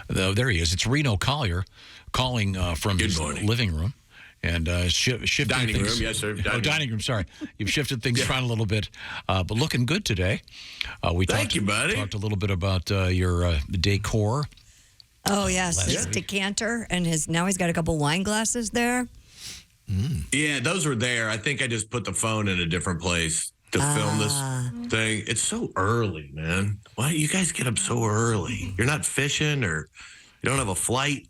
There he is. It's Reno Collier calling from his living room. And shifting dining things. room, yes, sir. Dining room, sorry. You've shifted things around a little bit, but looking good today. Thank you, buddy. Talked a little bit about your decor. Oh, yes. His decanter, and now he's got a couple wine glasses there. Yeah, those were there. I think I just put the phone in a different place to film this thing. It's so early, man. Why do you guys get up so early? You're not fishing or you don't have a flight?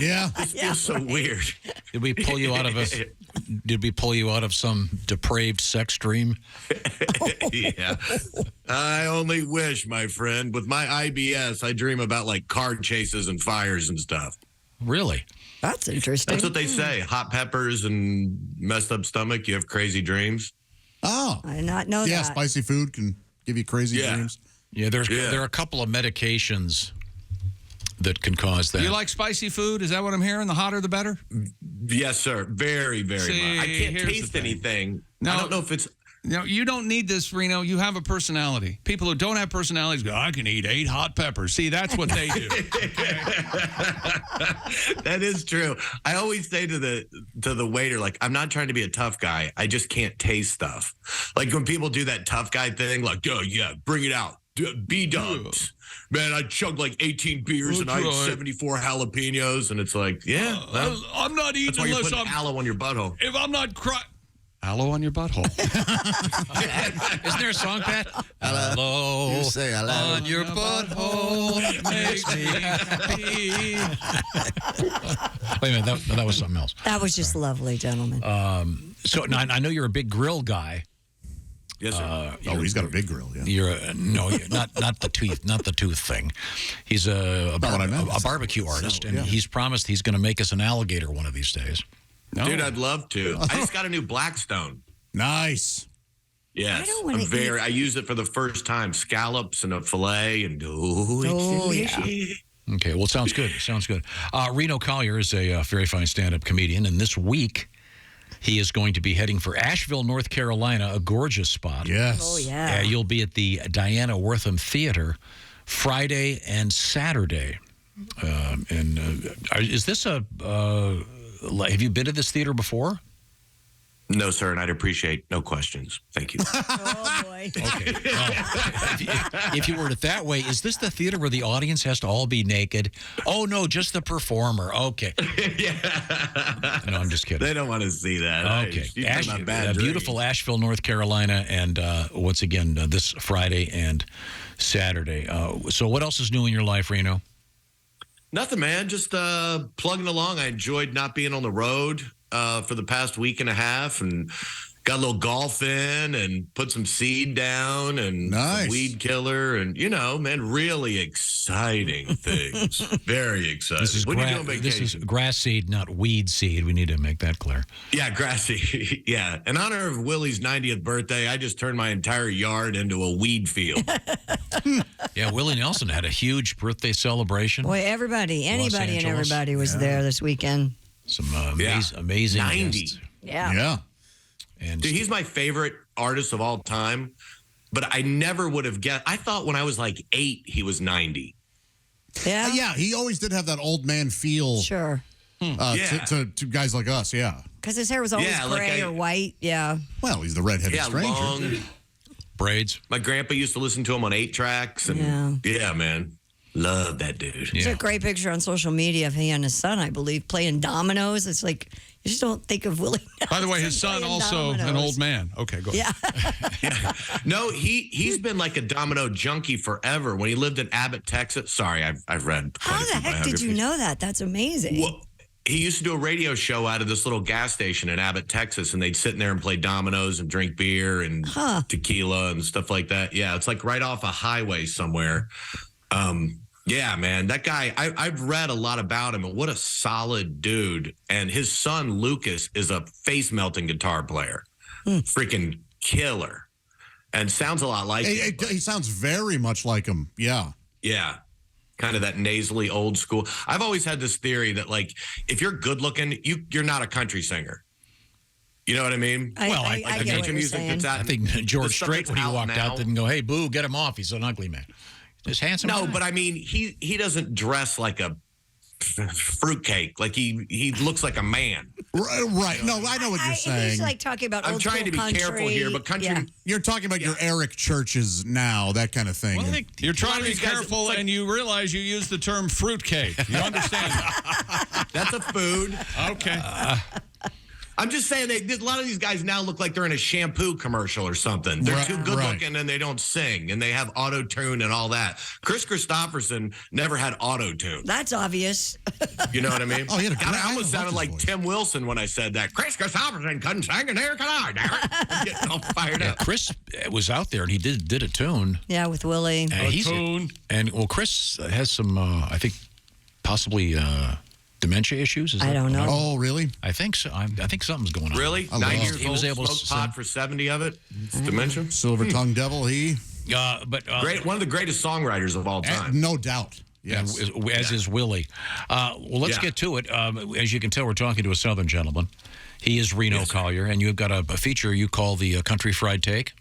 Yeah. This feels so weird. Did we pull you out of Did we pull you out of some depraved sex dream? Yeah. I only wish, my friend. With my IBS, I dream about like car chases and fires and stuff. Really? That's interesting. That's what they say. Hot peppers and messed up stomach. You have crazy dreams. Oh. I did not know that. Yeah, spicy food can give you crazy dreams. Yeah, there are a couple of medications that can cause that. Do you like spicy food? Is that what I'm hearing? The hotter, the better? Yes, sir. Very, very much. I can't taste anything. No, I don't know if it's... No, you don't need this, Reno. You have a personality. People who don't have personalities go, I can eat 8 hot peppers. See, that's what they do. That is true. I always say to the waiter, like, I'm not trying to be a tough guy. I just can't taste stuff. Like when people do that tough guy thing, like, oh, yeah, bring it out. B-dubs. Man, I chugged like 18 beers and I had 74 jalapenos. And it's like, yeah. I'm not eating that's why you're unless putting aloe on your butthole. If I'm not crying. Aloe on your butthole. Isn't there a song, Pat? Hello. You say hello. On your butthole makes me happy. Wait a minute, that was something else. That was just lovely, gentlemen. So now, I know you're a big grill guy. Yes, sir. He's got a big grill, yeah. You're not the tooth thing. He's a barbecue artist, and he's promised he's going to make us an alligator one of these days. No. Dude, I'd love to. I just got a new Blackstone. Nice. Yes. I I use it for the first time. Scallops and a fillet and yeah. Okay, well, sounds good. Sounds good. Reno Collier is a very fine stand-up comedian, and this week he is going to be heading for Asheville, North Carolina, a gorgeous spot. Yes. Oh, yeah. You'll be at the Diana Wortham Theater Friday and Saturday. Is this have you been to this theater before? No, sir, and I'd appreciate no questions. Thank you. Oh, boy. Okay. If you word it that way, is this the theater where the audience has to all be naked? Oh, no, just the performer. Okay. Yeah. No, I'm just kidding. They don't want to see that. Okay. Beautiful Asheville, North Carolina, and once again, this Friday and Saturday. So what else is new in your life, Reno? Nothing, man. Just plugging along. I enjoyed not being on the road for the past week and a half, and got a little golf in and put some seed down and some weed killer, and man, really exciting things. Very exciting. What are you doing on vacation? This is grass seed, not weed seed. We need to make that clear. Yeah, grass seed. Yeah. In honor of Willie's 90th birthday, I just turned my entire yard into a weed field. Yeah, Willie Nelson had a huge birthday celebration. Boy, anybody and everybody was there this weekend. Some amazing 90. guests. Yeah. Yeah. And dude, he's my favorite artist of all time, but I never would have guessed. I thought when I was like 8, he was 90. Yeah. Yeah, he always did have that old man feel. Sure. To guys like us, yeah. Because his hair was always gray or white. Yeah. Well, he's the redheaded stranger. Long braids. My grandpa used to listen to him on 8 tracks, and yeah, man. Love that dude. There's a great picture on social media of he and his son, I believe, playing dominoes. It's like, you just don't think of Willie Nelson. By the way, his son also an old man. Okay, go ahead. Yeah. No, he's been like a domino junkie forever. When he lived in Abbott, Texas. Sorry, I've read quite How a the few heck did you biographies. know that? That's amazing. Well, he used to do a radio show out of this little gas station in Abbott, Texas, and they'd sit in there and play dominoes and drink beer and tequila and stuff like that. Yeah, it's like right off a highway somewhere. Yeah, man, that guy, I've read a lot about him, and what a solid dude. And his son, Lucas, is a face-melting guitar player. Freaking killer. And sounds a lot like him. He sounds very much like him, yeah. Yeah. Kind of that nasally old school. I've always had this theory that, like, if you're good looking, you're not a country singer. You know what I mean? I get what you're saying. I think George Strait, when he walked out, didn't go, hey, boo, get him off. He's an ugly man. This handsome No, guy. but I mean, he doesn't dress like a fruitcake. Like he looks like a man. Right. No, I know what you're saying. He's like talking about I'm old trying to be school careful country. here, but country. Yeah. You're talking about your Eric Churches now, that kind of thing. Well, you're trying to be these guys, careful, it's like- and you realize you use the term fruitcake. You understand that? That's a food. Okay. I'm just saying, a lot of these guys now look like they're in a shampoo commercial or something. They're Right, too good right. looking and they don't sing and they have auto tune and all that. Chris Christopherson never had auto tune. That's obvious. You know what I mean? Oh, he had a great- I almost I sounded love like his voice. Tim Wilson when I said that. Chris Christopherson couldn't sing, and neither can I. Damn it. I'm getting all fired up. Chris was out there and he did a tune. Yeah, with Willie. And tune. Well, Chris has some, I think, possibly dementia issues. Is I that don't know. Oh, really? I think so. I think something's going on. Really? I 9 love- years He old, was able to smoked pot sing. for 70 of it. It's dementia. Silver tongue devil, he? But Great, one of the greatest songwriters of all time. No doubt. Yes. as is Willie. Well, let's Yeah. get to it. As you can tell, we're talking to a Southern gentleman. He is Reno Collier, and you've got a feature you call the Country Fried Take.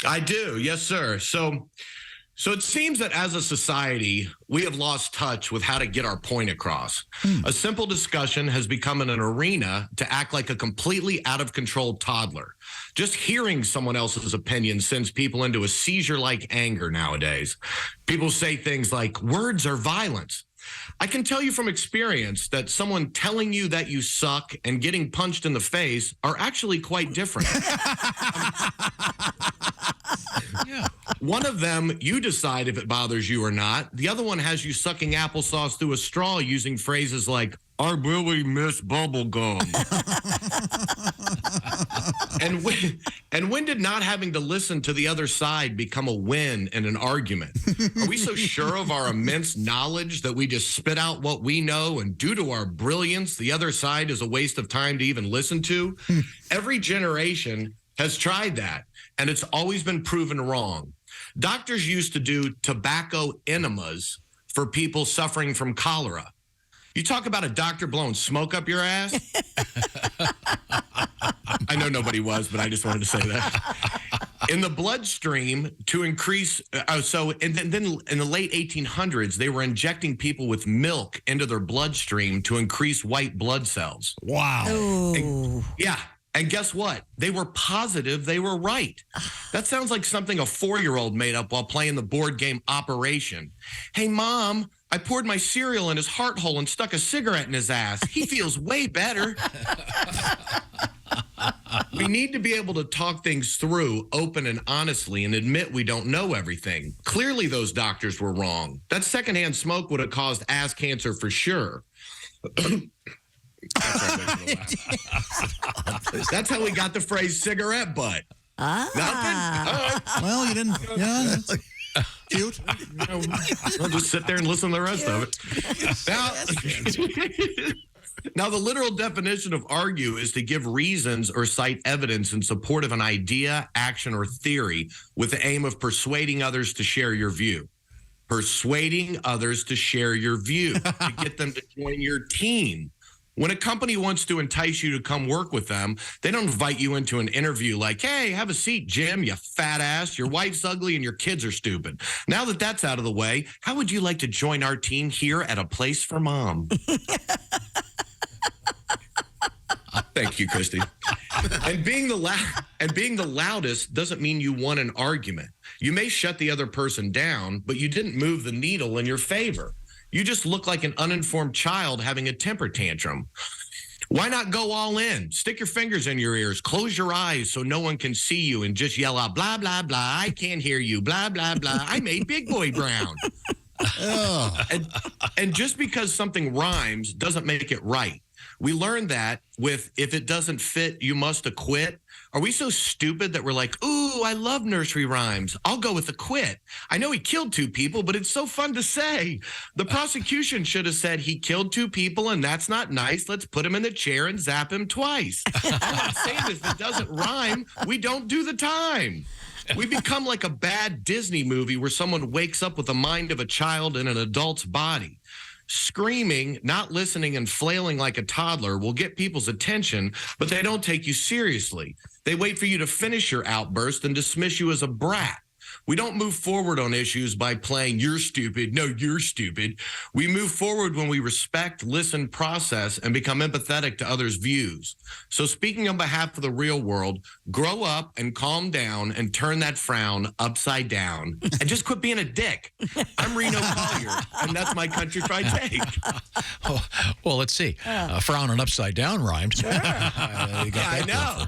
I do, yes, sir. So it seems that as a society, we have lost touch with how to get our point across. A simple discussion has become an arena to act like a completely out of control toddler. Just hearing someone else's opinion sends people into a seizure-like anger nowadays. People say things like, words are violence. I can tell you from experience that someone telling you that you suck and getting punched in the face are actually quite different. Yeah. One of them, you decide if it bothers you or not. The other one has you sucking applesauce through a straw using phrases like, I really miss bubble gum. and when did not having to listen to the other side become a win in an argument? Are we so sure of our immense knowledge that we just spit out what we know, and due to our brilliance, the other side is a waste of time to even listen to? Every generation has tried that, and it's always been proven wrong. Doctors used to do tobacco enemas for people suffering from cholera. You talk about a doctor blowing smoke up your ass? I know nobody was, but I just wanted to say that. In the bloodstream to increase, and then in the late 1800s, they were injecting people with milk into their bloodstream to increase white blood cells. Wow. Ooh. Yeah. And guess what? They were positive they were right. That sounds like something a 4-year-old made up while playing the board game Operation. Hey, Mom, I poured my cereal in his heart hole and stuck a cigarette in his ass. He feels way better. We need to be able to talk things through open and honestly and admit we don't know everything. Clearly, those doctors were wrong. That secondhand smoke would have caused ass cancer for sure. That's how we got the phrase cigarette butt. Nothing? Well, you didn't. Yeah, that's cute. I'll just sit there and listen to the rest of it. Now, the literal definition of argue is to give reasons or cite evidence in support of an idea, action, or theory with the aim of persuading others to share your view. Persuading others to share your view, to get them to join your team. When a company wants to entice you to come work with them, they don't invite you into an interview like, hey, have a seat, Jim, you fat ass. Your wife's ugly and your kids are stupid. Now that that's out of the way, how would you like to join our team here at A Place for Mom? Thank you, Christy. And being the loudest doesn't mean you won an argument. You may shut the other person down, but you didn't move the needle in your favor. You just look like an uninformed child having a temper tantrum. Why not go all in? Stick your fingers in your ears, close your eyes so no one can see you, and just yell out, blah, blah, blah, I can't hear you, blah, blah, blah, I made Big Boy Brown. And just because something rhymes doesn't make it right. We learned that with if it doesn't fit, you must acquit. Are we so stupid that we're like, ooh, I love nursery rhymes. I'll go with acquit. I know he killed 2 people, but it's so fun to say. The prosecution should have said he killed 2 people, and that's not nice. Let's put him in the chair and zap him twice. All I'm saying is if it doesn't rhyme, we don't do the time. We become like a bad Disney movie where someone wakes up with the mind of a child in an adult's body. Screaming, not listening, and flailing like a toddler will get people's attention, but they don't take you seriously. They wait for you to finish your outburst and dismiss you as a brat. We don't move forward on issues by playing "you're stupid." No, you're stupid. We move forward when we respect, listen, process, and become empathetic to others' views. So speaking on behalf of the real world, grow up and calm down and turn that frown upside down and just quit being a dick. I'm Reno Collier, and that's my country fried take. Well, let's see. Frowning upside down rhymed. Sure. I know.